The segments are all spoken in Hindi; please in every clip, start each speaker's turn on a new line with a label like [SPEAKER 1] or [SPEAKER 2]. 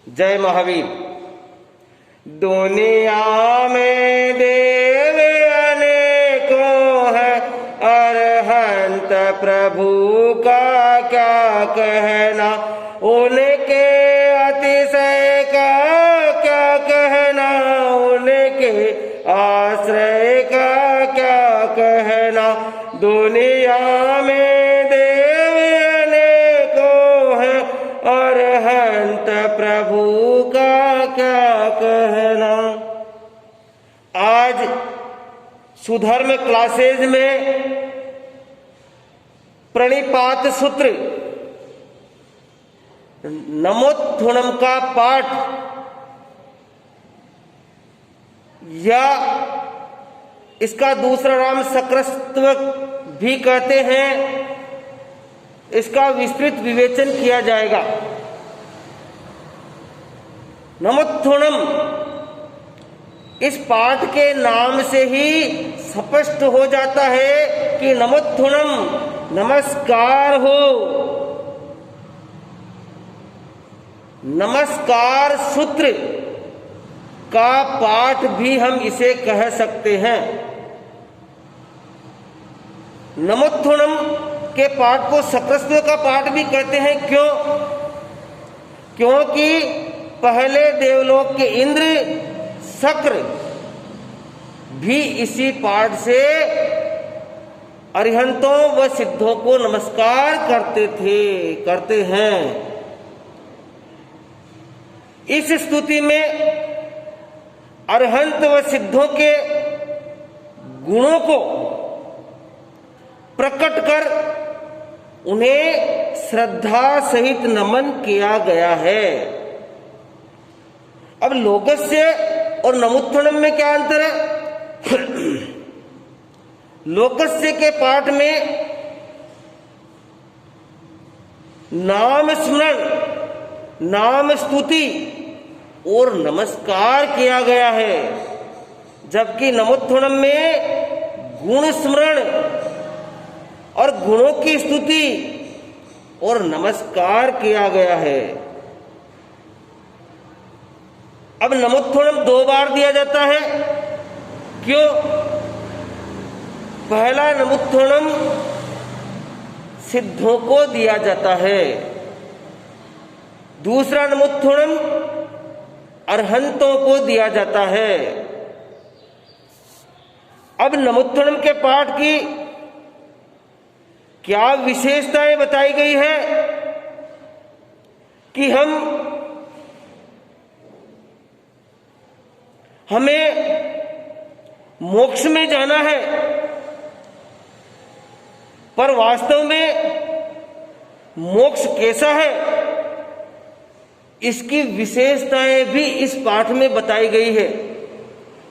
[SPEAKER 1] जय महावीर। दुनिया में देव अनेकों है, अरहंत प्रभु का क्या कहना, उनके अतिशय का क्या कहना, उनके आश्रय का क्या कहना। दुनिया में देव अनेकों है, अरहंत प्रभु का क्या कहना। आज सुधर्म क्लासेज में प्रणिपात सूत्र नमोत्थुनम का पाठ या इसका दूसरा नाम सक्रस्त्व भी कहते हैं, इसका विस्तृत विवेचन किया जाएगा। नमोत्थुनम इस पाठ के नाम से ही स्पष्ट हो जाता है कि नमोत्थुनम नमस्कार हो, नमस्कार सूत्र का पाठ भी हम इसे कह सकते हैं। नमोत्थुनम के पाठ को सक्रस्त्व का पाठ भी कहते हैं। क्यों? क्योंकि पहले देवलोक के इंद्र शक्र भी इसी पाठ से अरिहंतों व सिद्धों को नमस्कार करते हैं। इस स्तुति में अरहंत व सिद्धों के गुणों को प्रकट कर उन्हें श्रद्धा सहित नमन किया गया है। अब लोकस्य और नमोत्थुनम में क्या अंतर है? लोकस्य के पाठ में नाम स्मरण, नाम स्तुति और नमस्कार किया गया है, जबकि नमोत्थुनम में गुण स्मरण और गुणों की स्तुति और नमस्कार किया गया है। अब नमोत्थुनम 2 बार दिया जाता है। क्यों? पहला नमोत्थुनम सिद्धों को दिया जाता है, दूसरा नमोत्थुनम अरहंतों को दिया जाता है। अब नमोत्थुनम के पाठ की क्या विशेषताएं बताई गई है कि हमें मोक्ष में जाना है, पर वास्तव में मोक्ष कैसा है, इसकी विशेषताएं भी इस पाठ में बताई गई है।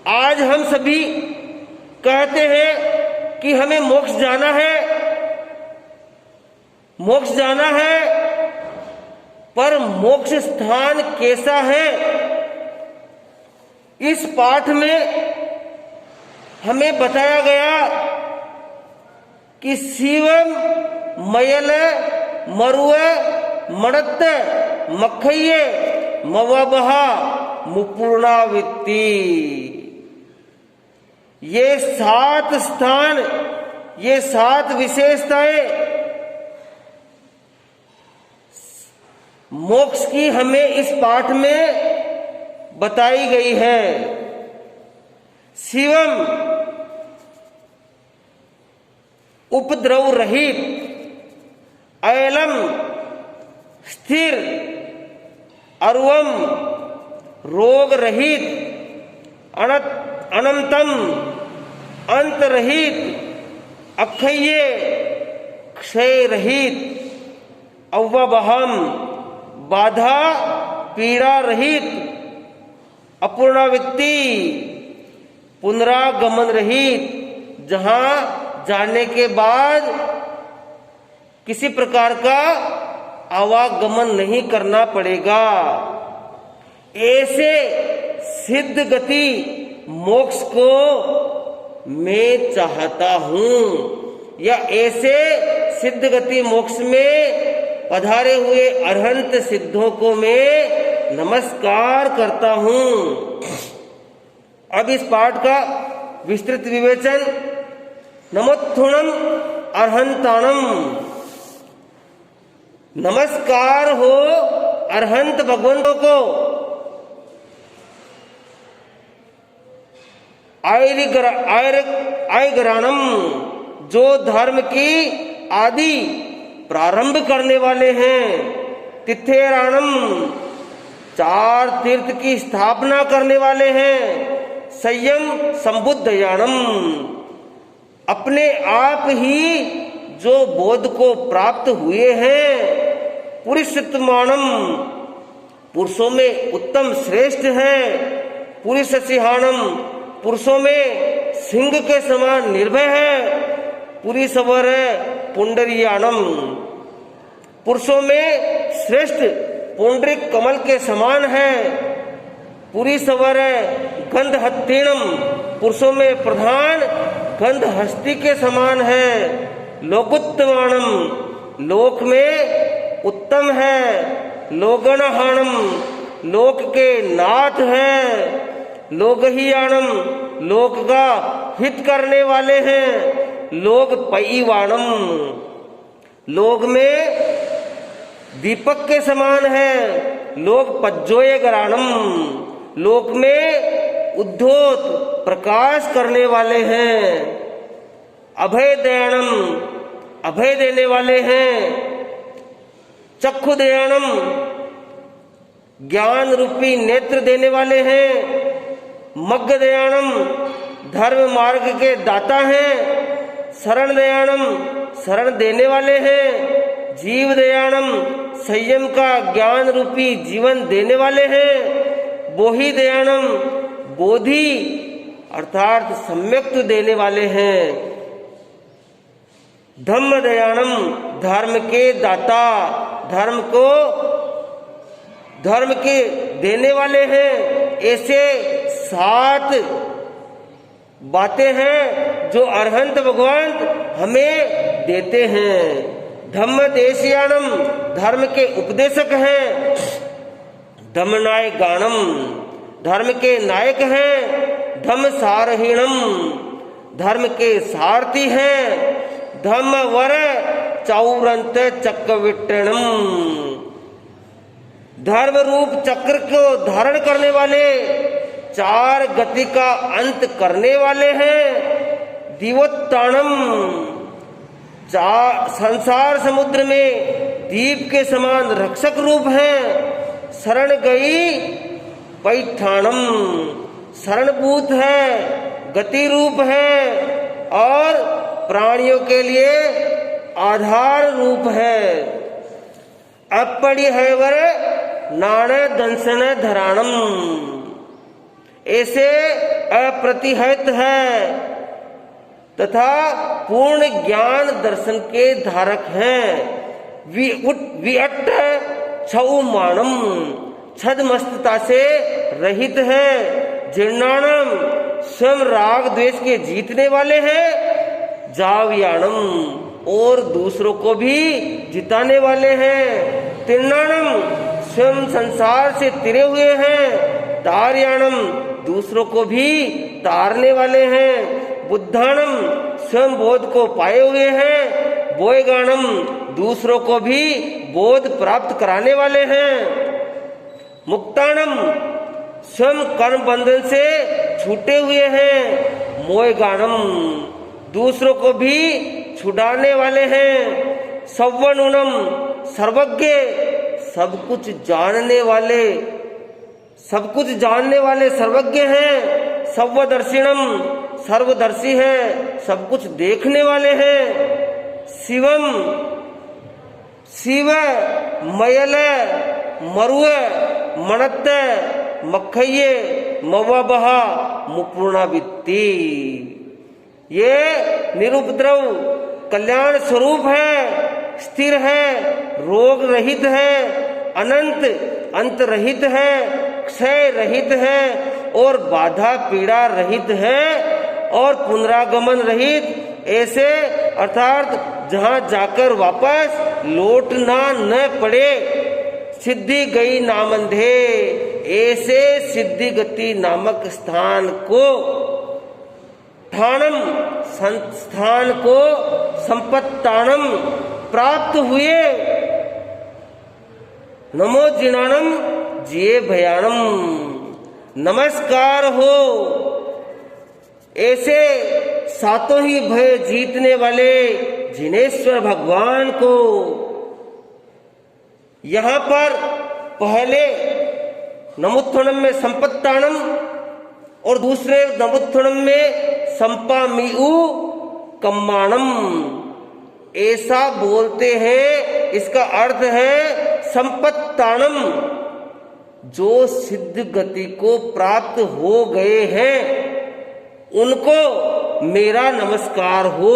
[SPEAKER 1] आज हम सभी कहते हैं कि हमें मोक्ष जाना है, मोक्ष जाना है, पर मोक्ष स्थान कैसा है, इस पाठ में हमें बताया गया कि शिवम मयल मरुए मड़त्त मखइये मवबहा मुपूर्णावित्ति। ये 7 स्थान, ये 7 विशेषताएं मोक्ष की हमें इस पाठ में बताई गई है। शिवम उपद्रव रहित, अयलम स्थिर, अरुवम रोग रहित, अनंतम अंत रहित, अक्षय्य क्षय रहित, अव्वबहम बाधा पीड़ा रहित, अपूर्णावित्ति पुनरागमन रहित, जहां जाने के बाद किसी प्रकार का आवागमन नहीं करना पड़ेगा। ऐसे सिद्ध गति मोक्ष को मैं चाहता हूं, या ऐसे सिद्ध गति मोक्ष में पधारे हुए अरहंत सिद्धों को मैं नमस्कार करता हूं। अब इस पाठ का विस्तृत विवेचन। नमोत्थुणम अर्हंताणम, नमस्कार हो अरहंत भगवंतों को। आयगरानम, जो धर्म की आदि प्रारंभ करने वाले हैं। तिथेराणम, 4 तीर्थ की स्थापना करने वाले हैं। संयम संबुद्धयाणम, अपने आप ही जो बोध को प्राप्त हुए हैं। पुरुषोत्तमानम, पुरुषों में उत्तम श्रेष्ठ है। पुरुष सिंहानम, पुरुषों में सिंह के समान निर्भय है। पुरी सवर पुंडरीयानम, पुरुषों में श्रेष्ठ पुंडरिक कमल के समान है। पुरी सवर गंधहत्तीणम, पुरुषों में प्रधान गंध हस्ती के समान है। लोकोत्तमानम, लोक में उत्तम है। लोगणहाणम, लोक के नाथ है। लोकहियाणम, लोक का हित करने वाले हैं। लोक पईवाणम, लोक में दीपक के समान है। लोक पज्जोयगराणम, लोक में उद्धोत प्रकाश करने वाले हैं। अभय दयाणम, अभय देने वाले हैं। चक्षुदयाणम, ज्ञान रूपी नेत्र देने वाले हैं। मग्गदयाणम, धर्म मार्ग के दाता हैं। शरण दयाणम, शरण देने वाले हैं। जीव दयाणम, संयम का ज्ञान रूपी जीवन देने वाले हैं। बोहि दयाणम, बोधि अर्थात सम्यक्त देने वाले हैं। धम्म दयाणम, धर्म के दाता, धर्म के देने वाले हैं। ऐसे 7 बातें हैं जो अरहंत भगवान हमें देते हैं। धम्म देशियाणम, धर्म के उपदेशक हैं। धम्म नायक गानम, धर्म के नायक हैं। धम्म सारहीणम, धर्म के सारथी हैं। धम्म वर चौरंत चक्रविट्टणम, धर्म रूप चक्र को धारण करने वाले, 4 गति का अंत करने वाले हैं। दिवोत्ताणम, संसार समुद्र में दीप के समान रक्षक रूप हैं। शरण गई पैठाणम, शरणभूत है, गति रूप है और प्राणियों के लिए आधार रूप है। अपरिहैवर नाण दंशन धराणम, ऐसे अप्रतिहत है तथा पूर्ण ज्ञान दर्शन के धारक हैं। विअट्ट छौमाणम, छद्मस्तता से रहित है। जीर्णाणम, स्वयं राग द्वेष के जीतने वाले हैं। जावयाणम, और दूसरों को भी जिताने वाले हैं। तीर्णाणम, स्वयं संसार से तिरे हुए हैं। तारयाणम, दूसरों को भी तारने वाले हैं। बुद्धाणम, स्वयं बोध को पाए हुए हैं। बोयगाणम, दूसरों को भी बोध प्राप्त कराने वाले हैं। मुक्ताणम, स्वयं कर्म बंधन से छूटे हुए हैं। मोयगाणम, दूसरों को भी छुड़ाने वाले हैं। सव्वनुणम, सर्वज्ञ, सब कुछ जानने वाले सर्वज्ञ हैं। सव्वदर्शिणम, सर्वदर्शी है, सब कुछ देखने वाले हैं। शिवम, शिव मयल मरुव मणत्त मखये मवाबहा मुपूर्णावित्ति, ये निरुपद्रव कल्याण स्वरूप है, स्थिर है, रोग रहित है, अनंत अंत रहित है, क्षय रहित है और बाधा पीड़ा रहित है और पुनरागमन रहित। ऐसे अर्थात जहाँ जाकर वापस लौटना न पड़े। सिद्धि गई नामंधे, ऐसे सिद्धि गति नामक स्थान को, ठाणम संस्थान को, संपत्तानम प्राप्त हुए। नमो जिनानम जिये भयानम, नमस्कार हो ऐसे सातों ही भय जीतने वाले जिनेश्वर भगवान को। यहां पर पहले नमुत्थनम में संपत्तानम और दूसरे नमुत्थनम में संपामिउ कम्माणम ऐसा बोलते हैं। इसका अर्थ है संपत्तानम, जो सिद्ध गति को प्राप्त हो गए हैं उनको मेरा नमस्कार हो,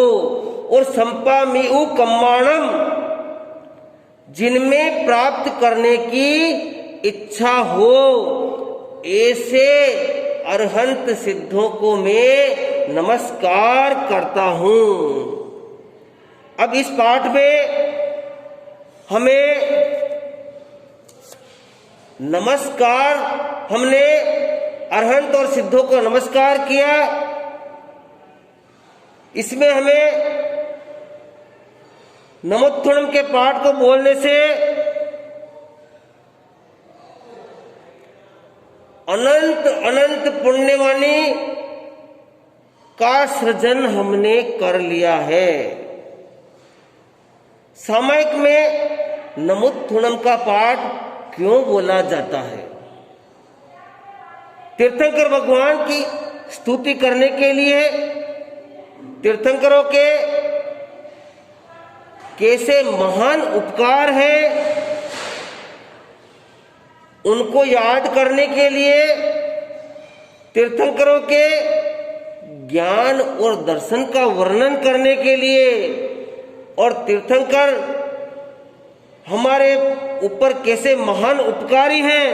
[SPEAKER 1] और संपामिउ कम्माणम, जिनमें प्राप्त करने की इच्छा हो ऐसे अरहंत सिद्धों को मैं नमस्कार करता हूं। अब इस पाठ में हमें नमस्कार, हमने अरहंत और सिद्धों को नमस्कार किया। इसमें हमें नमोत्थनम के पाठ को बोलने से अनंत अनंत पुण्यवाणी का सृजन हमने कर लिया है। सामयिक में नमोत्थनम का पाठ क्यों बोला जाता है? तीर्थंकर भगवान की स्तुति करने के लिए, तीर्थंकरों के कैसे महान उपकार है उनको याद करने के लिए, तीर्थंकरों के ज्ञान और दर्शन का वर्णन करने के लिए, और तीर्थंकर हमारे ऊपर कैसे महान उपकारी हैं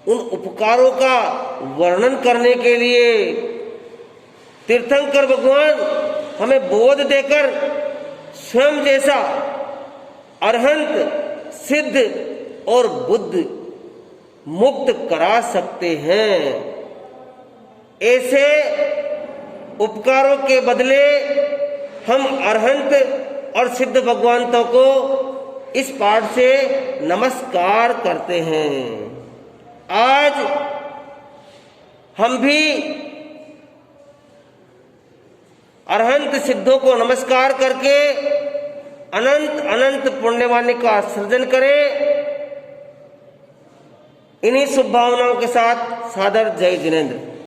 [SPEAKER 1] उन उपकारों का वर्णन करने के लिए तीर्थंकर भगवान हमें बोध देकर स्वयं जैसा अरहंत, सिद्ध और बुद्ध मुक्त करा सकते हैं। ऐसे उपकारों के बदले हम अरहंत और सिद्ध भगवंतों को इस पाठ से नमस्कार करते हैं। आज हम भी अरहंत सिद्धों को नमस्कार करके अनंत अनंत पुण्यवाणी का सृजन करें। इन्हीं शुभ भावनाओं के साथ सादर जय जिनेंद्र।